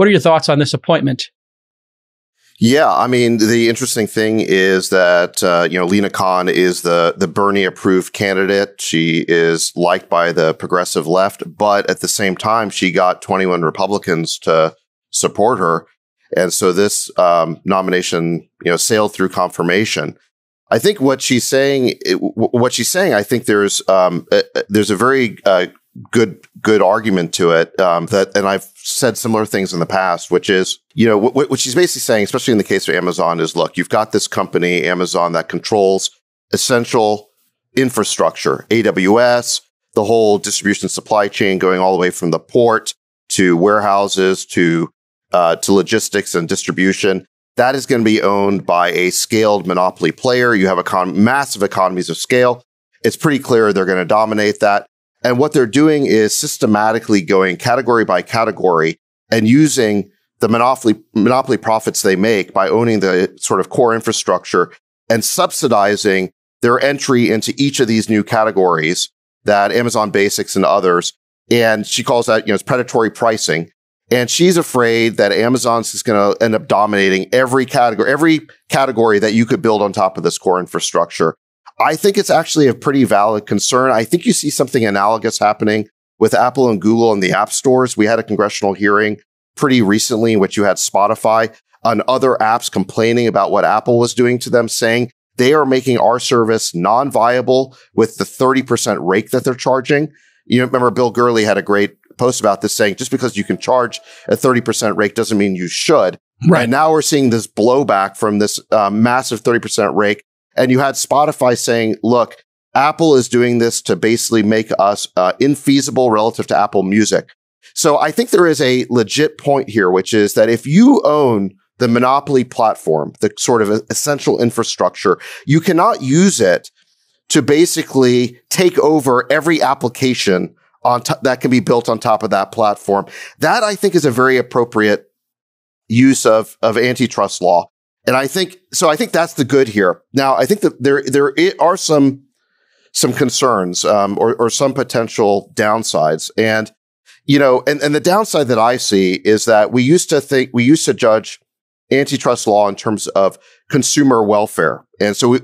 What are your thoughts on this appointment? Yeah, I mean, the interesting thing is that, Lina Khan is the Bernie-approved candidate. She is liked by the progressive left, but at the same time, she got 21 Republicans to support her. And so this nomination, sailed through confirmation. I think what she's saying, I think there's a very good argument to it, and I've said similar things in the past, which is, what she's basically saying, especially in the case of Amazon, is, look, you've got this company, Amazon, that controls essential infrastructure, AWS, the whole distribution supply chain going all the way from the port to warehouses to logistics and distribution. That is going to be owned by a scaled monopoly player. You have massive economies of scale. It's pretty clear they're going to dominate that. And what they're doing is systematically going category by category and using the monopoly profits they make by owning the sort of core infrastructure and subsidizing their entry into each of these new categories, that Amazon Basics and others. And she calls that, it's predatory pricing. And she's afraid that Amazon's is going to end up dominating every category that you could build on top of this core infrastructure. I think it's actually a pretty valid concern. I think you see something analogous happening with Apple and Google in the app stores. We had a congressional hearing pretty recently in which you had Spotify and other apps complaining about what Apple was doing to them, saying they are making our service non-viable with the 30% rake that they're charging. Remember Bill Gurley had a great post about this, saying just because you can charge a 30% rake doesn't mean you should. Right. And now we're seeing this blowback from this massive 30% rake. And you had Spotify saying, look, Apple is doing this to basically make us infeasible relative to Apple Music. So I think there is a legit point here, which is that if you own the monopoly platform, the sort of essential infrastructure, you cannot use it to basically take over every application that can be built on top of that platform. That, I think, is a very appropriate use of antitrust law. And I think that's the good here. Now, I think that there are some concerns, or some potential downsides. And, and the downside that I see is that we used to judge antitrust law in terms of consumer welfare. And so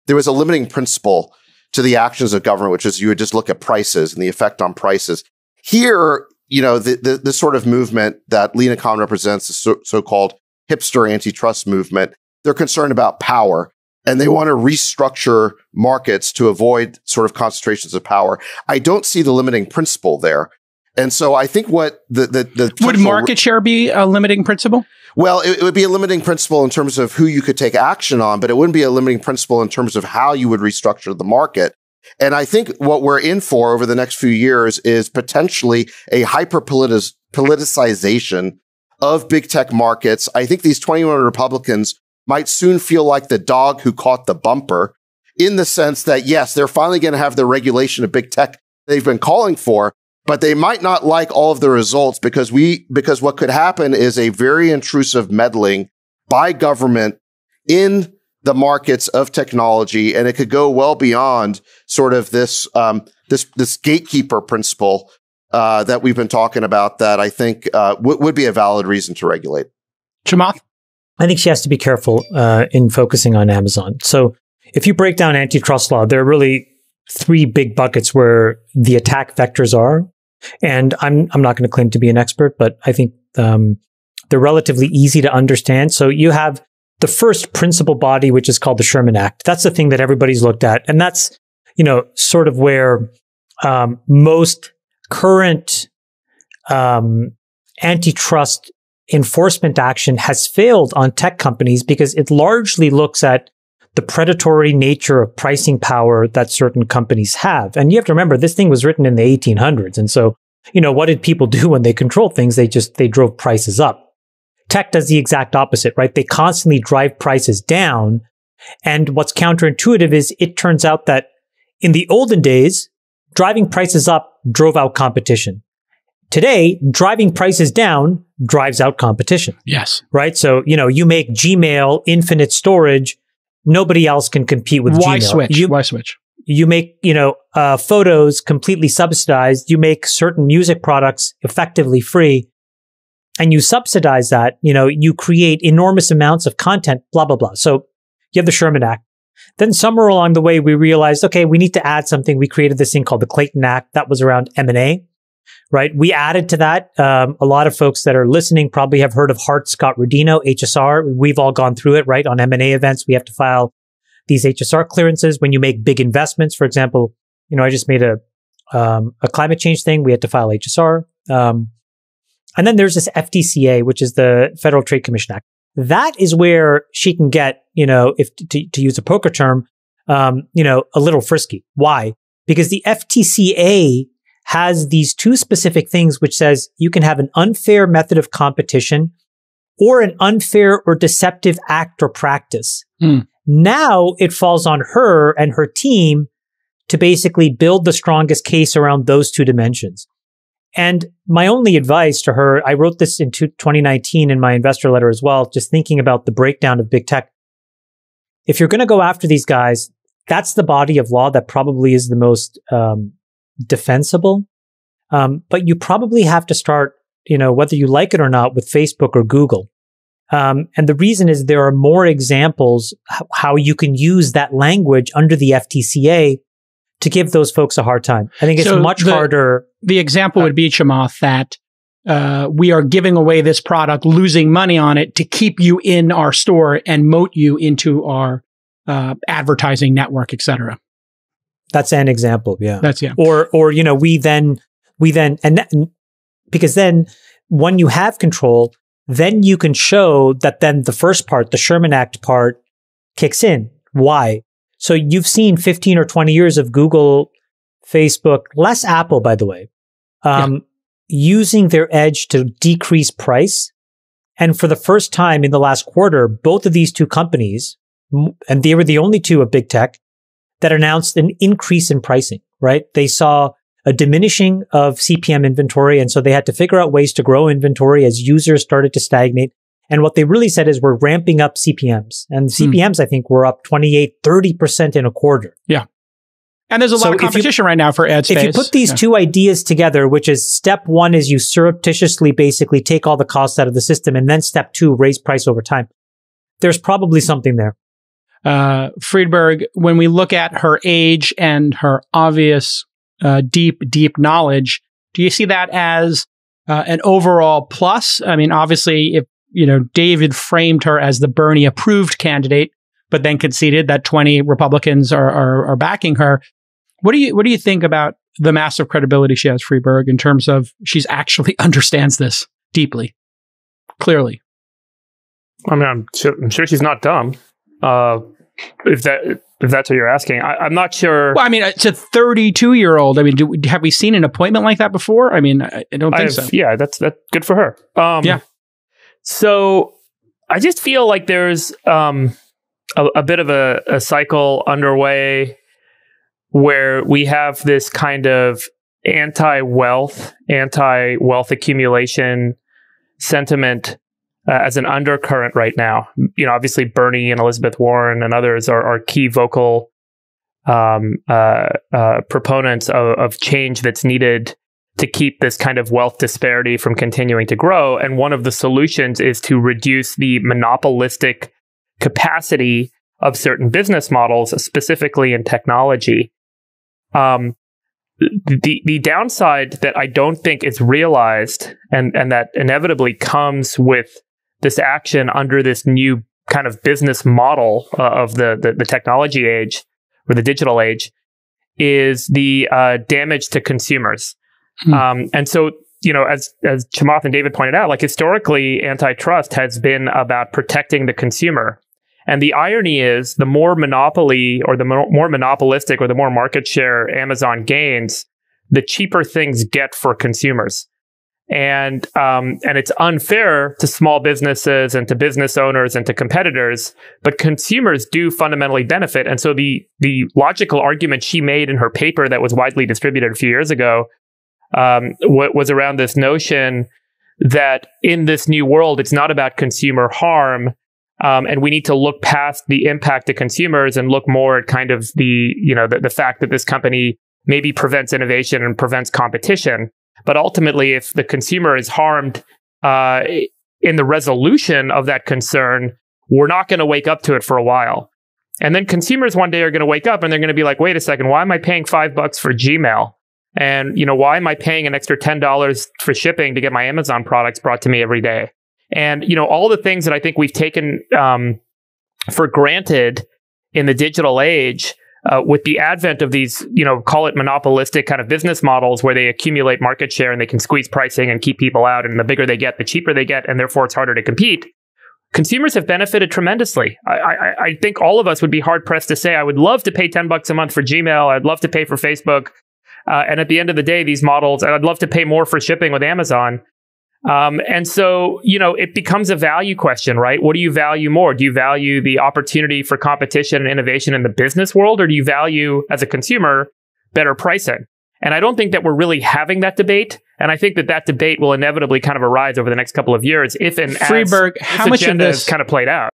there was a limiting principle to the actions of government, which is you would just look at prices and the effect on prices. Here, the sort of movement that Lina Khan represents, the so-called hipster antitrust movement, they're concerned about power and they want to restructure markets to avoid sort of concentrations of power. I don't see the limiting principle there. And so I think what would market share be a limiting principle? Well, it would be a limiting principle in terms of who you could take action on, but it wouldn't be a limiting principle in terms of how you would restructure the market. And I think what we're in for over the next few years is potentially a hyper-politicization of big tech markets. I think these 21 Republicans might soon feel like the dog who caught the bumper, in the sense that, yes, they're finally going to have the regulation of big tech they've been calling for, but they might not like all of the results because what could happen is a very intrusive meddling by government in the markets of technology. And it could go well beyond sort of this gatekeeper principle that we've been talking about, that I think would be a valid reason to regulate. Chamath? I think she has to be careful in focusing on Amazon. So if you break down antitrust law, there are really three big buckets where the attack vectors are. And I'm not going to claim to be an expert, but I think they're relatively easy to understand. So you have the first principal body, which is called the Sherman Act. That's the thing that everybody's looked at. And that's, sort of where most current antitrust enforcement action has failed on tech companies, because it largely looks at the predatory nature of pricing power that certain companies have. And you have to remember, this thing was written in the 1800s. And so, what did people do when they controlled things? They drove prices up. Tech does the exact opposite, right? They constantly drive prices down. And what's counterintuitive is it turns out that in the olden days, driving prices up drove out competition. Today, driving prices down drives out competition. Yes. Right? So, you make Gmail infinite storage. Nobody else can compete with Gmail. Why switch? You make, photos completely subsidized. You make certain music products effectively free. and you subsidize that, you create enormous amounts of content, blah, blah, blah. So you have the Sherman Act. Then somewhere along the way, we realized, okay, we need to add something. We created this thing called the Clayton Act that was around M&A, right? We added to that. A lot of folks that are listening probably have heard of Hart-Scott-Rodino, HSR. We've all gone through it, right? On M&A events, we have to file these HSR clearances. When you make big investments, for example, I just made a climate change thing. We had to file HSR. And then there's this FTCA, which is the Federal Trade Commission Act. That is where she can get, if to use a poker term, a little frisky. Why? Because the FTCA has these two specific things, which says you can have an unfair method of competition or an unfair or deceptive act or practice. Now it falls on her and her team to basically build the strongest case around those two dimensions. And my only advice to her, I wrote this in 2019 in my investor letter as well, just thinking about the breakdown of big tech. If you're going to go after these guys, that's the body of law that probably is the most defensible. But you probably have to start, whether you like it or not, with Facebook or Google. And the reason is there are more examples how you can use that language under the FTCA to give those folks a hard time. I think it's much harder. The example would be, Chamath, that we are giving away this product, losing money on it to keep you in our store and moat you into our advertising network, et cetera. That's an example, yeah. Or we then, because then when you have control, then you can show that then the first part, the Sherman Act part, kicks in. Why? So you've seen 15 or 20 years of Google, Facebook, less Apple, by the way, using their edge to decrease price. And for the first time in the last quarter, both of these two companies, and they were the only two of big tech, that announced an increase in pricing, right? They saw a diminishing of CPM inventory, and so they had to figure out ways to grow inventory as users started to stagnate. And what they really said is we're ramping up CPMs. And CPMs, I think, were up 28-30% in a quarter. Yeah. And there's a lot of competition right now for ad space. If you put these two ideas together, which is step one is you surreptitiously basically take all the costs out of the system, and then step two, raise price over time, there's probably something there. Friedberg, when we look at her age and her obvious deep knowledge, do you see that as an overall plus? I mean, obviously, if David framed her as the Bernie approved candidate, but then conceded that 20 Republicans are backing her. What do you think about the massive credibility she has, Friedberg, in terms of she's actually understands this deeply, clearly? I mean, I'm sure she's not dumb. If that's what you're asking, I'm not sure. Well, I mean, it's a 32-year-old. I mean, have we seen an appointment like that before? I mean, I don't think so. Yeah, that's good for her. Yeah. So I just feel like there's a bit of a cycle underway where we have this kind of anti-wealth accumulation sentiment as an undercurrent right now. Obviously Bernie and Elizabeth Warren and others are key vocal proponents of change that's needed to keep this kind of wealth disparity from continuing to grow. And one of the solutions is to reduce the monopolistic capacity of certain business models, specifically in technology. The downside that I don't think is realized and that inevitably comes with this action under this new kind of business model of the technology age or the digital age is the damage to consumers. And so, as Chamath and David pointed out, like historically, antitrust has been about protecting the consumer. And the irony is the more monopoly or the more monopolistic or the more market share Amazon gains, the cheaper things get for consumers. And it's unfair to small businesses and to business owners and to competitors, but consumers do fundamentally benefit. And so the logical argument she made in her paper that was widely distributed a few years ago was around this notion that in this new world, it's not about consumer harm. And we need to look past the impact to consumers and look more at kind of the fact that this company maybe prevents innovation and prevents competition. But ultimately, if the consumer is harmed in the resolution of that concern, we're not going to wake up to it for a while. And then consumers one day are going to wake up and they're going to be like, wait a second, why am I paying $5 for Gmail? And, why am I paying an extra $10 for shipping to get my Amazon products brought to me every day? And, all the things that I think we've taken for granted in the digital age, with the advent of these, call it monopolistic kind of business models where they accumulate market share and they can squeeze pricing and keep people out. And the bigger they get, the cheaper they get. And therefore, it's harder to compete. Consumers have benefited tremendously. I think all of us would be hard pressed to say, I would love to pay $10 a month for Gmail. I'd love to pay for Facebook. And at the end of the day, these models, I'd love to pay more for shipping with Amazon. And so, it becomes a value question, right? What do you value more? Do you value the opportunity for competition and innovation in the business world? Or do you value, as a consumer, better pricing? And I don't think that we're really having that debate. And I think that debate will inevitably kind of arise over the next couple of years if and Friedberg, as how much of this kind of played out.